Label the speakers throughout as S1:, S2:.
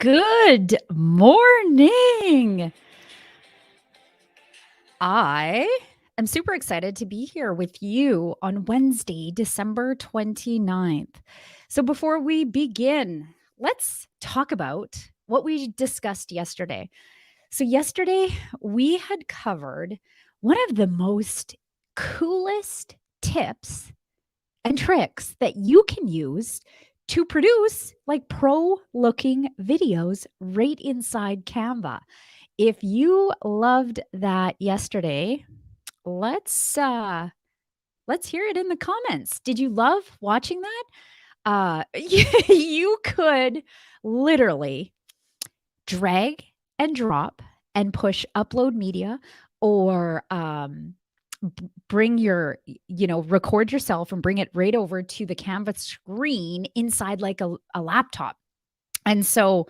S1: Good morning. I am super excited to be here with you on Wednesday, December 29th. So, before we begin, let's talk about what we discussed yesterday. So, yesterday we had covered one of the most coolest tips and tricks that you can use to produce like pro looking videos right inside Canva. If you loved that yesterday, let's hear it in the comments. Did you love watching that? You could literally drag and drop and push upload media or bring your record yourself and bring it right over to the Canva screen inside like a laptop. And so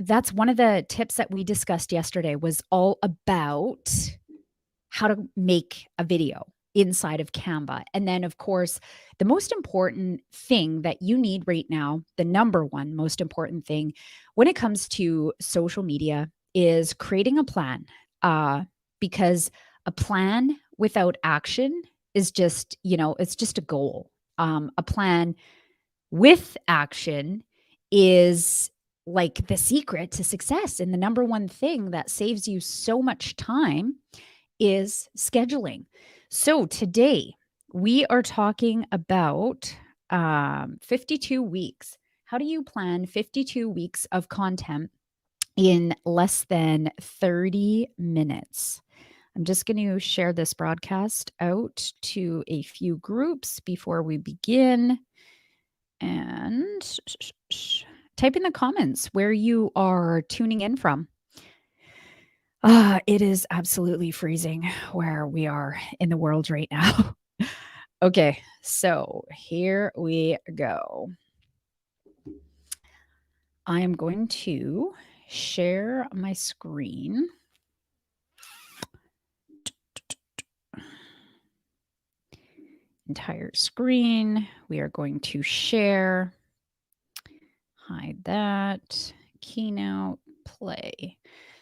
S1: that's one of the tips that we discussed yesterday was all about how to make a video inside of Canva. And then, of course, the most important thing that you need right now, the number one most important thing when it comes to social media is creating a plan. Because a plan without action is just, it's just a goal. A plan with action is like the secret to success. And the number one thing that saves you so much time is scheduling. So today we are talking about 52 weeks. How do you plan 52 weeks of content in less than 30 minutes? I'm just going to share this broadcast out to a few groups before we begin. And type in the comments where you are tuning in from. It is absolutely freezing where we are in the world right now. Okay, so here we go. I am going to share my screen. Entire screen. We are going to share. Hide that. Keynote, play.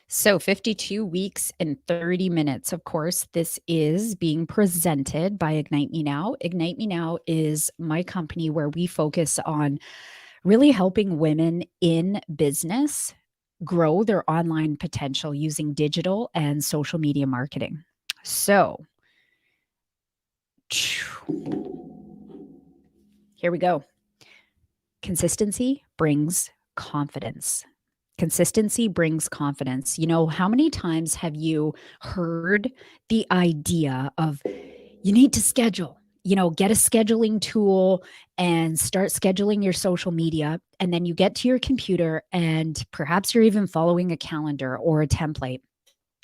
S1: So 52 weeks and 30 minutes. Of course, this is being presented by Ignite Me Now. Ignite Me Now is my company where we focus on really helping women in business grow their online potential using digital and social media marketing. So here we go. Consistency brings confidence. Consistency brings confidence. You know, how many times have you heard the idea of you need to schedule? Get a scheduling tool and start scheduling your social media. And then you get to your computer and perhaps you're even following a calendar or a template,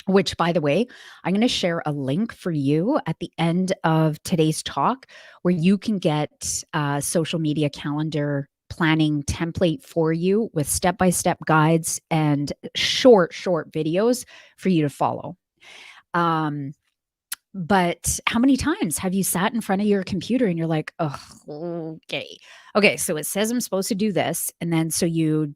S1: which, by the way, I'm going to share a link for you at the end of today's talk where you can get a social media calendar planning template for you with step-by-step guides and short videos for you to follow. But how many times have you sat in front of your computer and you're like, oh, okay, so it says I'm supposed to do this. And then so you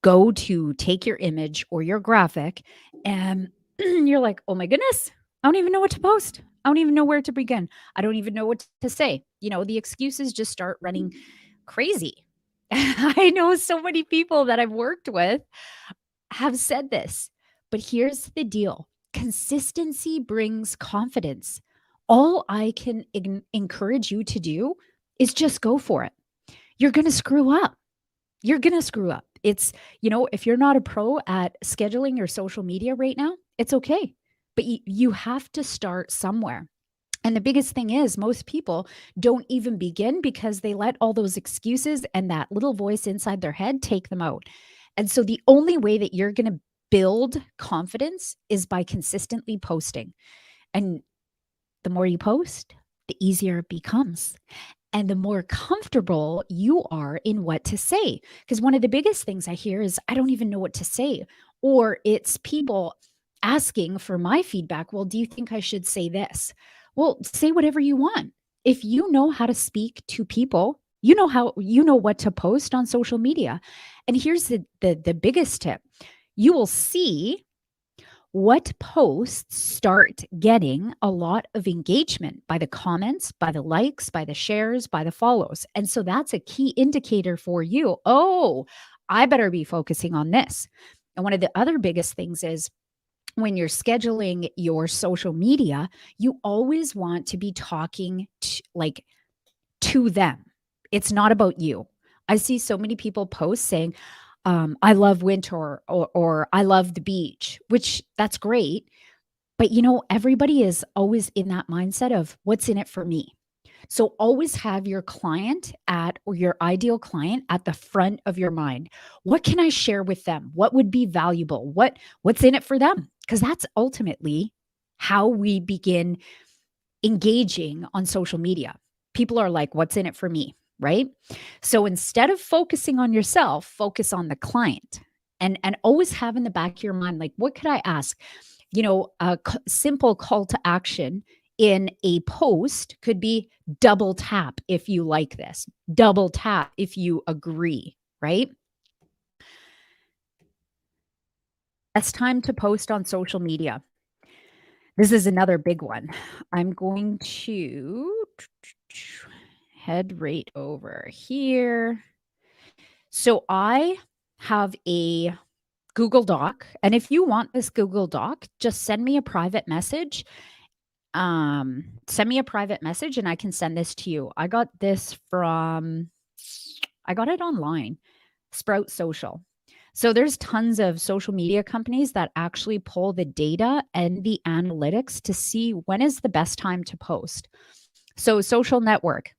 S1: go to take your image or your graphic and you're like, oh my goodness, I don't even know what to post. I don't even know where to begin. I don't even know what to say. The excuses just start running crazy. I know so many people that I've worked with have said this, but here's the deal. Consistency brings confidence. All I can encourage you to do is just go for it. You're going to screw up. It's, if you're not a pro at scheduling your social media right now, it's okay. But you have to start somewhere. And the biggest thing is most people don't even begin because they let all those excuses and that little voice inside their head take them out. And so the only way that you're going to build confidence is by consistently posting. And the more you post, the easier it becomes. And the more comfortable you are in what to say. Because one of the biggest things I hear is, I don't even know what to say. Or it's people asking for my feedback. Well, do you think I should say this? Well, say whatever you want. If you know how to speak to people you know what to post on social media. And here's the biggest tip. You will see what posts start getting a lot of engagement by the comments, by the likes, by the shares, by the follows. And so that's a key indicator for you. Oh, I better be focusing on this. And one of the other biggest things is when you're scheduling your social media, you always want to be talking to them. It's not about you. I see so many people post saying, I love winter or I love the beach, which that's great. But everybody is always in that mindset of what's in it for me. So always have your client or your ideal client at the front of your mind. What can I share with them? What would be valuable? What's in it for them? Because that's ultimately how we begin engaging on social media. People are like, what's in it for me? Right? So instead of focusing on yourself, focus on the client and always have in the back of your mind, like, what could I ask? A simple call to action in a post could be double tap if you like this, double tap if you agree, right? Best time to post on social media. This is another big one. I'm going to head right over here. So I have a Google Doc, and if you want this Google Doc, just send me a private message. Send me a private message and I can send this to you. I got it online, Sprout Social. So there's tons of social media companies that actually pull the data and the analytics to see when is the best time to post. So Social Network,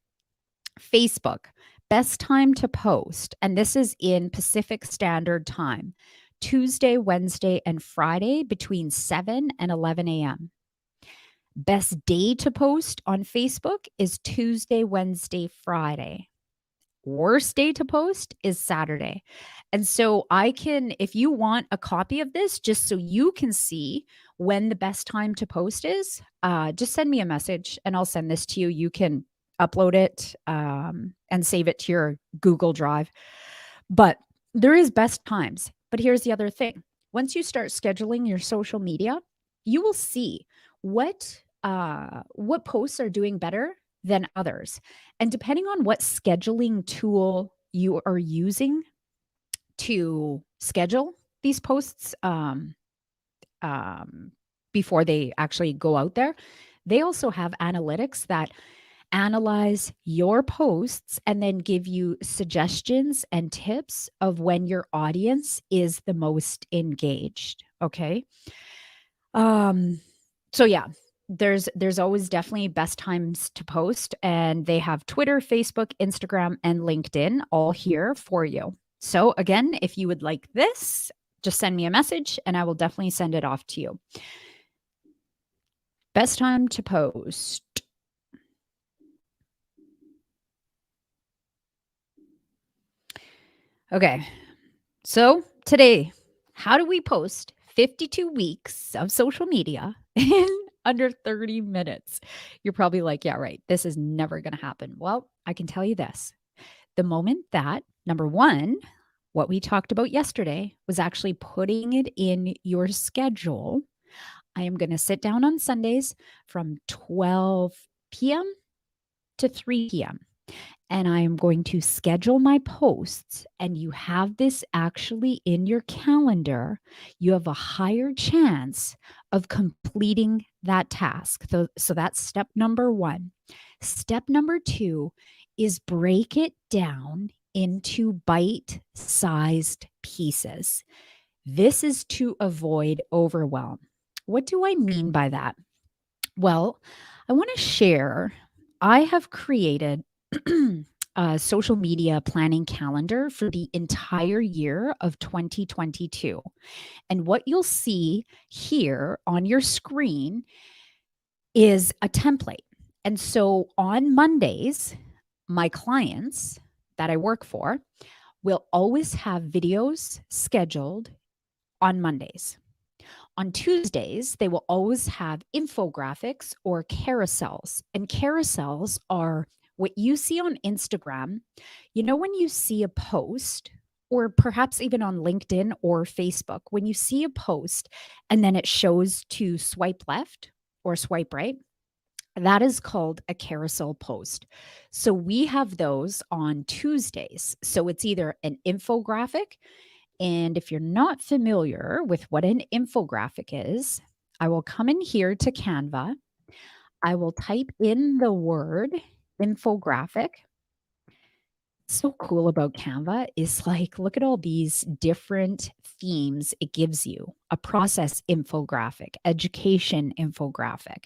S1: Facebook, best time to post, and this is in Pacific Standard Time, Tuesday, Wednesday, and Friday between 7 and 11 a.m. Best day to post on Facebook is Tuesday, Wednesday, Friday. Worst day to post is Saturday. And so if you want a copy of this, just so you can see when the best time to post is, just send me a message and I'll send this to you. You can upload it and save it to your Google Drive. But there is best times. But here's the other thing. Once you start scheduling your social media, you will see what posts are doing better than others. And depending on what scheduling tool you are using to schedule these posts before they actually go out there, they also have analytics that analyze your posts and then give you suggestions and tips of when your audience is the most engaged. Okay. So yeah, there's always definitely best times to post, and they have Twitter, Facebook, Instagram, and LinkedIn all here for you. So again, if you would like this, just send me a message and I will definitely send it off to you. Best time to post. Okay. So today, how do we post 52 weeks of social media in under 30 minutes? You're probably like, yeah, right. This is never going to happen. Well, I can tell you this. The moment that, number one, what we talked about yesterday was actually putting it in your schedule. I am going to sit down on Sundays from 12 p.m. to 3 p.m. and I am going to schedule my posts, and you have this actually in your calendar, you have a higher chance of completing that task. So that's step number one. Step number two is break it down into bite-sized pieces. This is to avoid overwhelm. What do I mean by that? Well, I want to share, I have created a social media planning calendar for the entire year of 2022. And what you'll see here on your screen is a template. And so on Mondays, my clients that I work for will always have videos scheduled on Mondays. On Tuesdays, they will always have infographics or carousels. And carousels are what you see on Instagram, when you see a post, or perhaps even on LinkedIn or Facebook, when you see a post and then it shows to swipe left or swipe right, that is called a carousel post. So we have those on Tuesdays. So it's either an infographic. And if you're not familiar with what an infographic is, I will come in here to Canva. I will type in the word infographic. So cool about Canva is like, look at all these different themes it gives you: a process infographic, education infographic.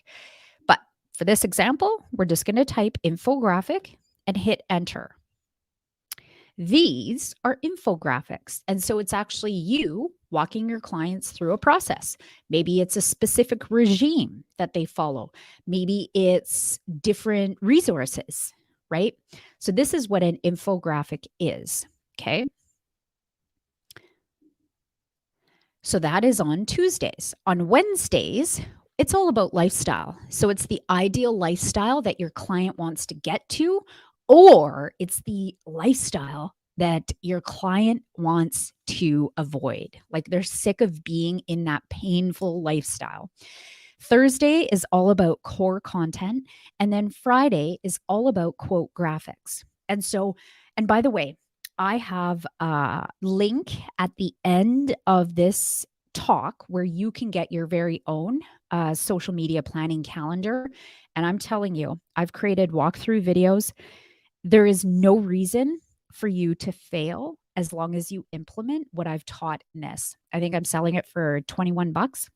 S1: But for this example, we're just going to type infographic and hit enter. These are infographics. And so it's actually you walking your clients through a process. Maybe it's a specific regime that they follow. Maybe it's different resources, right? So this is what an infographic is, okay? So that is on Tuesdays. On Wednesdays, it's all about lifestyle. So it's the ideal lifestyle that your client wants to get to, or it's the lifestyle that your client wants to avoid. Like they're sick of being in that painful lifestyle. Thursday is all about core content. And then Friday is all about quote graphics. And by the way, I have a link at the end of this talk where you can get your very own social media planning calendar. And I'm telling you, I've created walkthrough videos. There is no reason for you to fail as long as you implement what I've taught in this. I think I'm selling it for $21.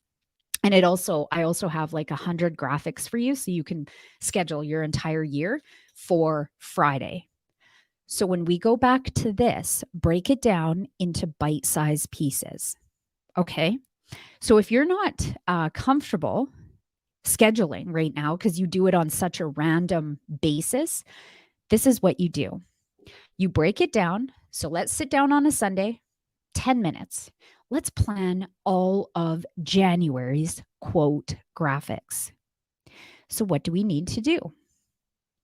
S1: And I also have like 100 graphics for you so you can schedule your entire year for Friday. So when we go back to this, break it down into bite-sized pieces. Okay. So if you're not comfortable scheduling right now because you do it on such a random basis, this is what you do. You break it down. So let's sit down on a Sunday, 10 minutes. Let's plan all of January's quote graphics. So what do we need to do?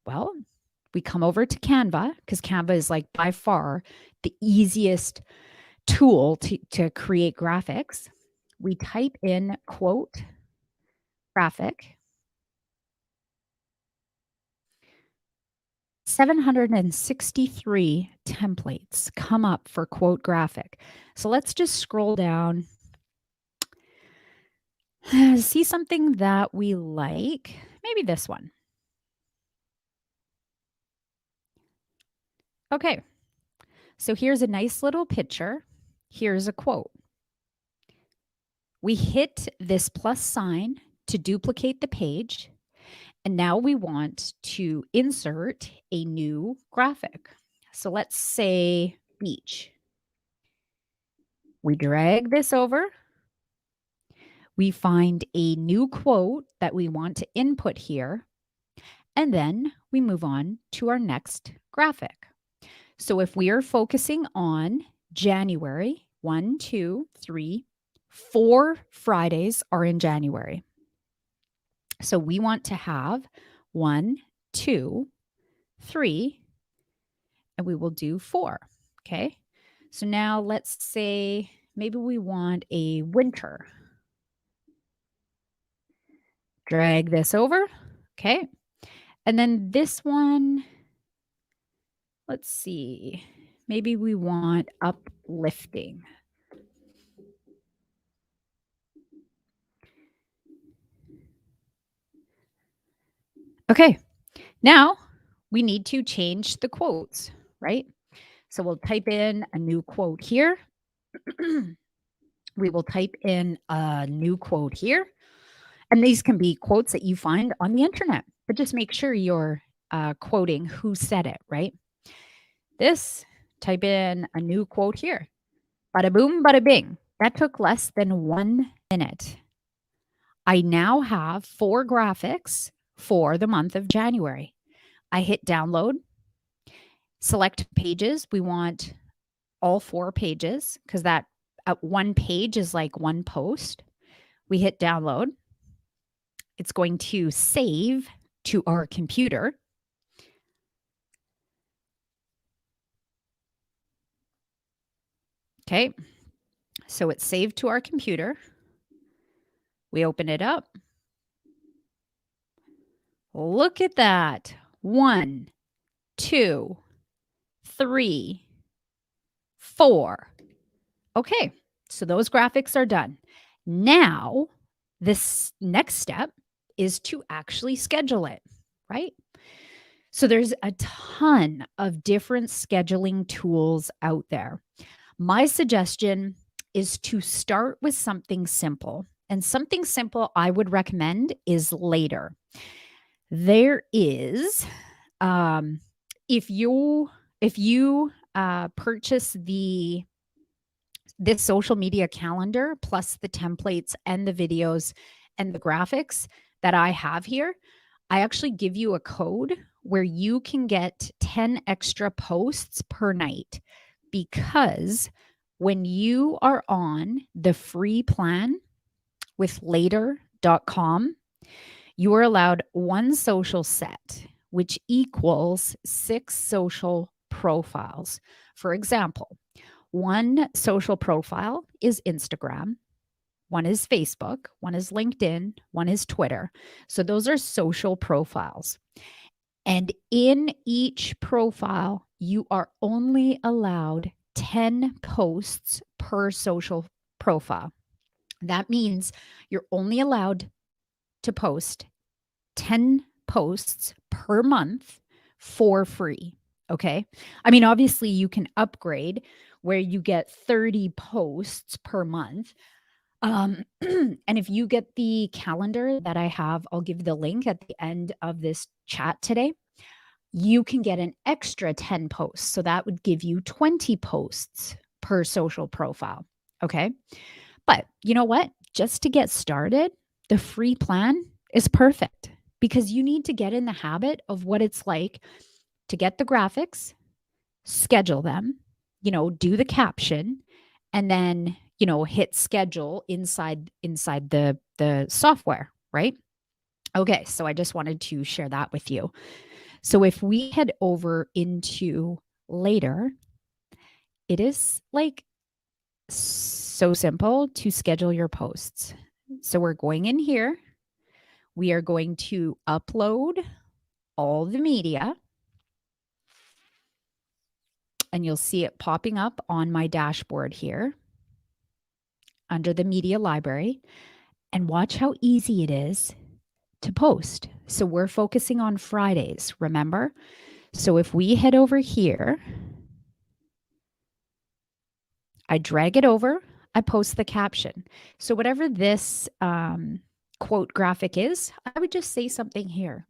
S1: Well, we come over to Canva because Canva is like by far the easiest tool to create graphics. We type in quote graphic. 763 templates come up for quote graphic. So let's just scroll down. See something that we like. Maybe this one. Okay. So here's a nice little picture. Here's a quote. We hit this plus sign to duplicate the page. And now we want to insert a new graphic. So let's say beach. We drag this over. We find a new quote that we want to input here. And then we move on to our next graphic. So if we are focusing on January, 1, 2, 3, 4 Fridays are in January. So we want to have 1, 2, 3, and we will do 4. Okay. So now let's say maybe we want a winter. Drag this over. Okay. And then this one, let's see, maybe we want uplifting. Okay, now we need to change the quotes, right? So we'll type in a new quote here. We will type in a new quote here. And these can be quotes that you find on the internet, but just make sure you're quoting who said it, right? This, type in a new quote here. Bada boom, bada bing. That took less than 1 minute. I now have 4 graphics for the month of January. I hit download, select pages. We want all 4 pages because that one page is like one post. We hit download. It's going to save to our computer. Okay. So it's saved to our computer. We open it up. Look at that. 1, 2, 3, 4. Okay. So those graphics are done. Now, this next step is to actually schedule it, right? So there's a ton of different scheduling tools out there. My suggestion is to start with something simple. And something simple I would recommend is Later. There is, if you purchase this social media calendar plus the templates and the videos and the graphics that I have here, I actually give you a code where you can get 10 extra posts per night, because when you are on the free plan with later.com, you are allowed one social set, which equals 6 social profiles. For example, one social profile is Instagram, one is Facebook, one is LinkedIn, one is Twitter. So those are social profiles. And in each profile, you are only allowed 10 posts per social profile. That means you're only allowed to post 10 posts per month for free. Okay. I mean, obviously, you can upgrade where you get 30 posts per month. And if you get the calendar that I have, I'll give the link at the end of this chat today. You can get an extra 10 posts. So that would give you 20 posts per social profile. Okay. But you know what? Just to get started, the free plan is perfect, because you need to get in the habit of what it's like to get the graphics, schedule them, do the caption, and then, hit schedule inside the software, right? Okay, so I just wanted to share that with you. So if we head over into Later, it is like so simple to schedule your posts. So we're going in here. We are going to upload all the media, and you'll see it popping up on my dashboard here under the media library. And watch how easy it is to post. So we're focusing on Fridays, remember? So if we head over here, I drag it over, I post the caption. So whatever this quote graphic is, I would just say something here.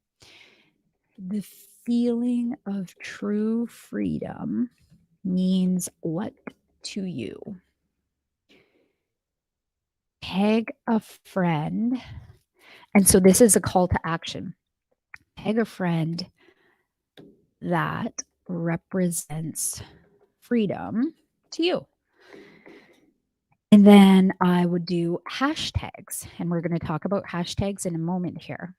S1: The feeling of true freedom means what to you? Tag a friend. And so this is a call to action. Tag a friend that represents freedom to you. And then I would do hashtags, and we're going to talk about hashtags in a moment here.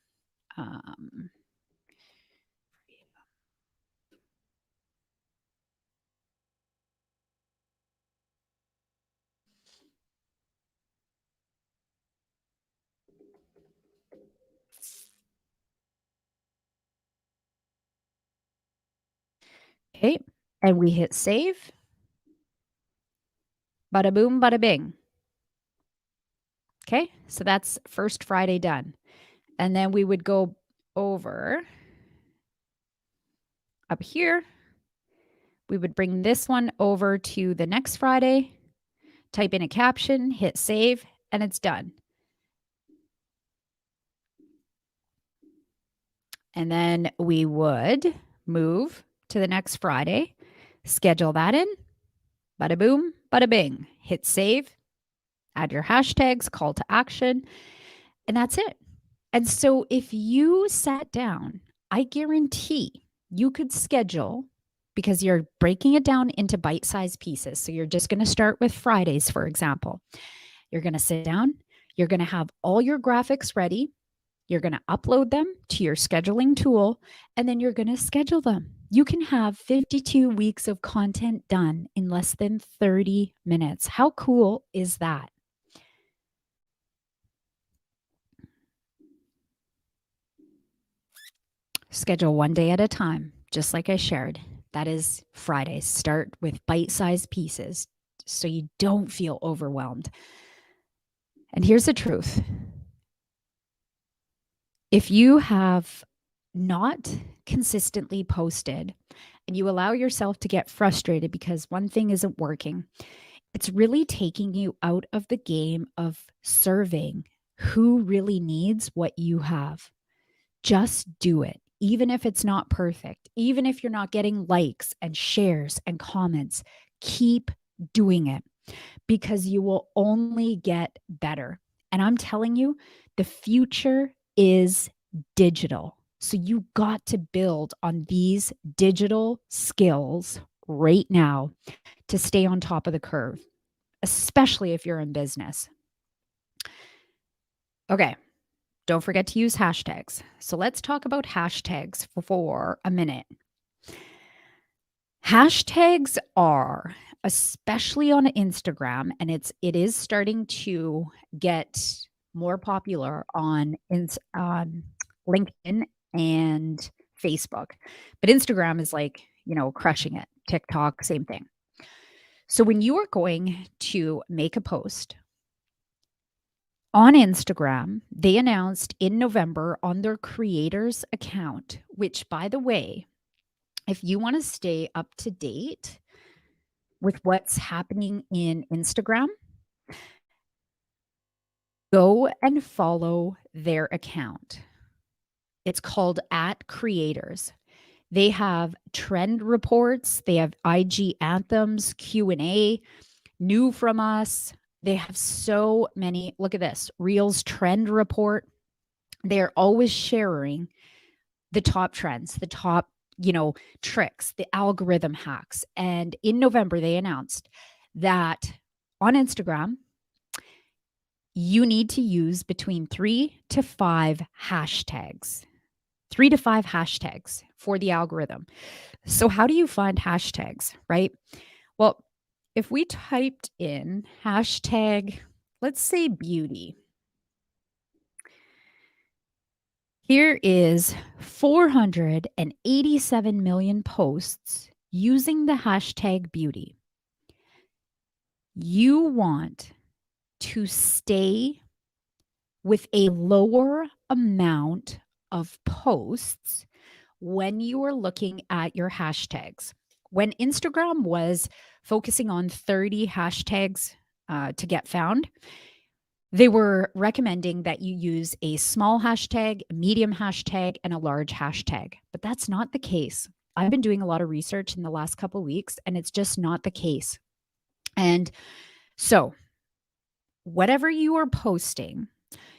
S1: Okay, and we hit save. Bada boom, bada bing. Okay, so that's first Friday done. And then we would go over up here. We would bring this one over to the next Friday, type in a caption, hit save, and it's done. And then we would move to the next Friday, schedule that in, bada boom, bada bing, hit save, add your hashtags, call to action, and that's it. And so if you sat down, I guarantee you could schedule, because you're breaking it down into bite-sized pieces. So you're just going to start with Fridays, for example. You're going to sit down, you're going to have all your graphics ready, you're going to upload them to your scheduling tool, and then you're going to schedule them. You can have 52 weeks of content done in less than 30 minutes. How cool is that? Schedule one day at a time, just like I shared. That is Fridays. Start with bite sized pieces so you don't feel overwhelmed. And here's the truth, if you have not consistently posted and you allow yourself to get frustrated because one thing isn't working, it's really taking you out of the game of serving who really needs what you have. Just do it. Even if it's not perfect, even if you're not getting likes and shares and comments, keep doing it because you will only get better. And I'm telling you, the future is digital. So you got to build on these digital skills right now to stay on top of the curve, especially if you're in business. Okay, don't forget to use hashtags. So let's talk about hashtags for a minute. Hashtags are, especially on Instagram, and it is starting to get more popular on LinkedIn and Facebook. But Instagram is like, crushing it. TikTok, same thing. So when you are going to make a post on Instagram, they announced in November on their creators account, which, by the way, if you want to stay up to date with what's happening in Instagram, go and follow their account. It's called at creators. They have trend reports, they have IG anthems, Q&A, new from us. They have so many. Look at this, Reels trend report. They're always sharing the top trends, the top, tricks, the algorithm hacks. And in November, they announced that on Instagram, you need to use between 3 to 5 hashtags. 3 to 5 hashtags for the algorithm. So, how do you find hashtags, right? Well, if we typed in hashtag, let's say beauty, here is 487 million posts using the hashtag beauty. You want to stay with a lower amount of posts when you are looking at your hashtags. When Instagram was focusing on 30 hashtags to get found, they were recommending that you use a small hashtag, a medium hashtag, and a large hashtag. But that's not the case. I've been doing a lot of research in the last couple of weeks, and it's just not the case. And so, whatever you are posting,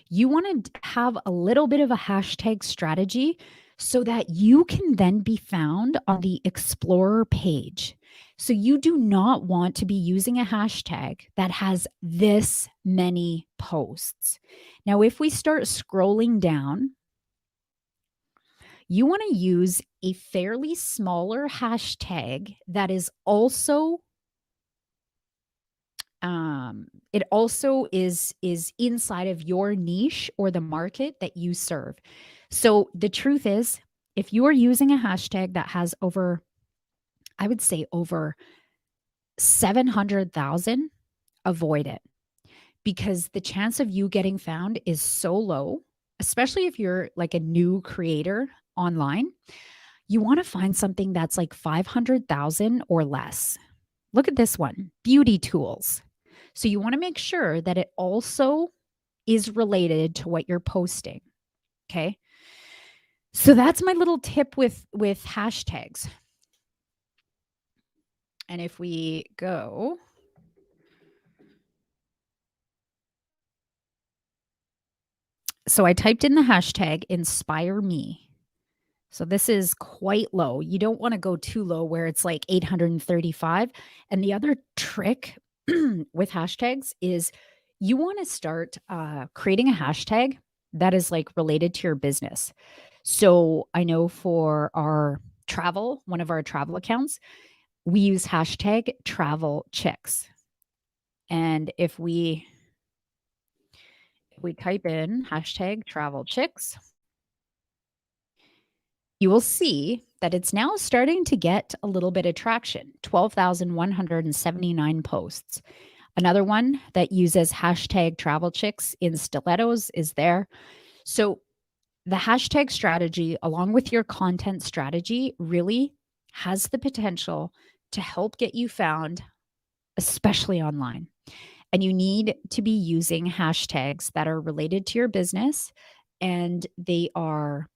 S1: you want to have a little bit of a hashtag strategy so that you can then be found on the Explorer page. So you do not want to be using a hashtag that has this many posts. Now, if we start scrolling down, you want to use a fairly smaller hashtag that is also it also is inside of your niche or the market that you serve. So the truth is, if you are using a hashtag that has over, I would say over 700,000, avoid it, because the chance of you getting found is so low, especially if you're like a new creator online. You want to find something that's like 500,000 or less. Look at this one, beauty tools. So you want to make sure that it also is related to what you're posting. Okay. So that's my little tip with hashtags. And if we go, so I typed in the hashtag inspire me. So this is quite low. You don't want to go too low where it's like 835. And the other trick with hashtags is you want to start creating a hashtag that is like related to your business. So I know for our travel, one of our travel accounts, we use hashtag travel chicks. And if we type in hashtag travel chicks, you will see that it's now starting to get a little bit of traction, 12,179 posts. Another one that uses hashtag travel chicks in stilettos is there. So the hashtag strategy, along with your content strategy, really has the potential to help get you found, especially online. And you need to be using hashtags that are related to your business and they are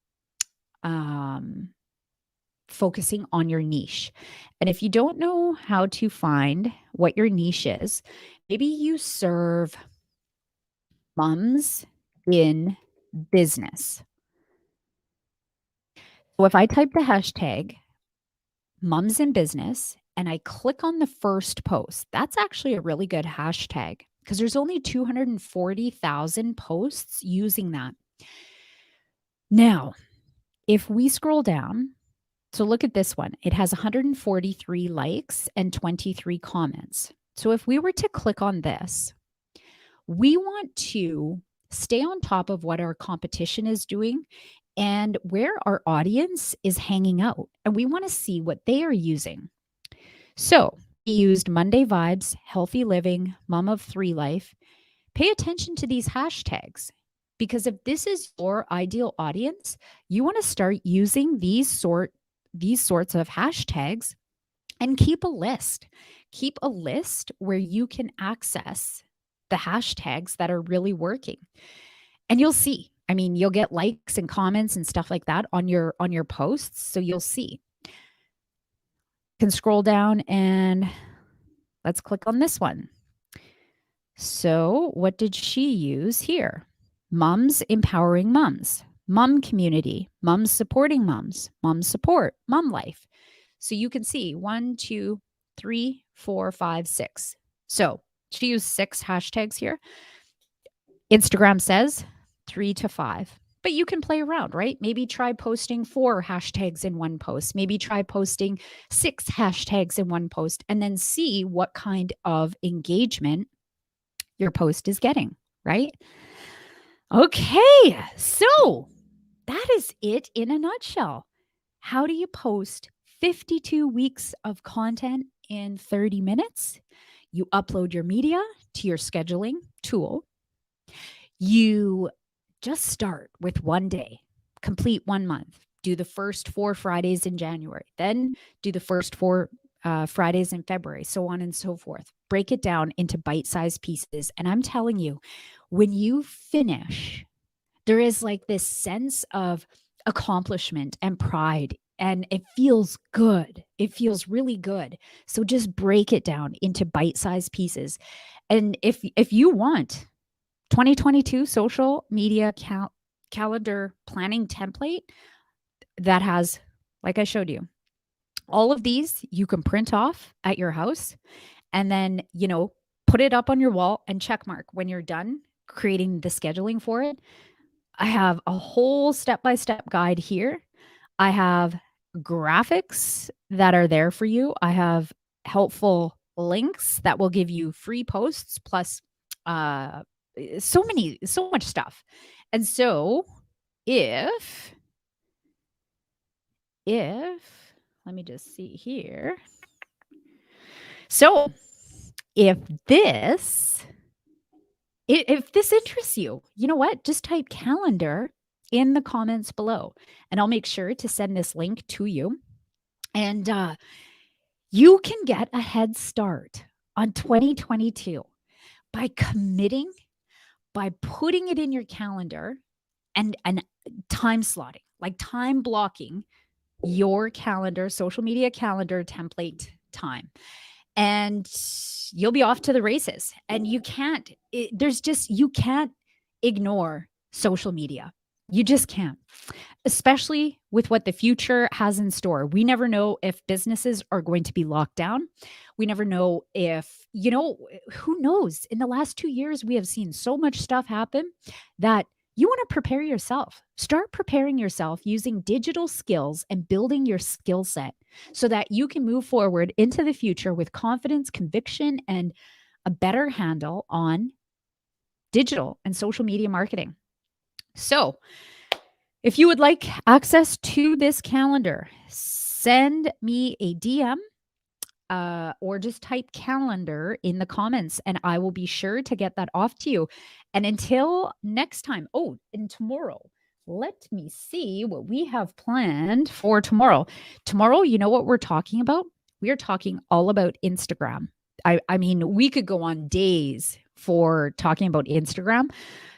S1: focusing on your niche. And if you don't know how to find what your niche is, maybe you serve moms in business. So if I type the hashtag mums in business and I click on the first post, that's actually a really good hashtag because there's only 240,000 posts using that. Now, if we scroll down, so look at this one. It has 143 likes and 23 comments. So if we were to click on this, we want to stay on top of what our competition is doing and where our audience is hanging out. And we want to see what they are using. So he used Monday Vibes, Healthy Living, Mom of Three Life. Pay attention to these hashtags because if this is your ideal audience, you want to start using these sorts of hashtags and keep a list. Keep a list where you can access the hashtags that are really working. And you'll see. I mean, you'll get likes and comments and stuff like that on your posts, so you'll see. You can scroll down and let's click on this one. So, what did she use here? Moms empowering moms, mom community, moms supporting moms, mom support, mom life. So you can see 1, 2, 3, 4, 5, 6. So she used 6 hashtags here. Instagram says 3 to 5, but you can play around, right? Maybe try posting 4 hashtags in one post. Maybe try posting 6 hashtags in one post and then see what kind of engagement your post is getting, right? Okay, so that is it in a nutshell. How do you post 52 weeks of content in 30 minutes? You upload your media to your scheduling tool. You just start with one day, complete 1 month, do the first 4 Fridays in January, then do the first 4 Fridays in February, so on and so forth. Break it down into bite-sized pieces. And I'm telling you, when you finish, there is like this sense of accomplishment and pride, and it feels good. It feels really good. So just break it down into bite-sized pieces. And if you want 2022 social media calendar planning template that has, like I showed you, all of these you can print off at your house and then, put it up on your wall and check mark when you're done creating the scheduling for it. I have a whole step-by-step guide here. I have graphics that are there for you. I have helpful links that will give you free posts plus so much stuff. And so if let me just see here. So if this interests you, you know what? Just type calendar in the comments below and I'll make sure to send this link to you. And you can get a head start on 2022 by committing, by putting it in your calendar and time slotting, like time blocking your calendar, social media calendar template time. And you'll be off to the races. And you can't ignore social media. You just can't, especially with what the future has in store. We never know if businesses are going to be locked down. We never know if, who knows? In the last 2 years, we have seen so much stuff happen that, you want to prepare yourself. Start preparing yourself using digital skills and building your skill set so that you can move forward into the future with confidence, conviction, and a better handle on digital and social media marketing. So, if you would like access to this calendar, send me a DM or just type calendar in the comments and I will be sure to get that off to you. And until next time, and tomorrow, let me see what we have planned for tomorrow. Tomorrow, you know what we're talking about? We are talking all about Instagram. I mean, we could go on days for talking about Instagram,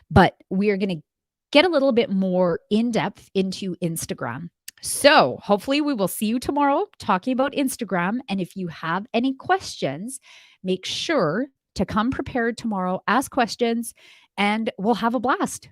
S1: but we are going to get a little bit more in depth into Instagram. So hopefully we will see you tomorrow talking about Instagram. And if you have any questions, make sure to come prepared tomorrow, ask questions, and we'll have a blast.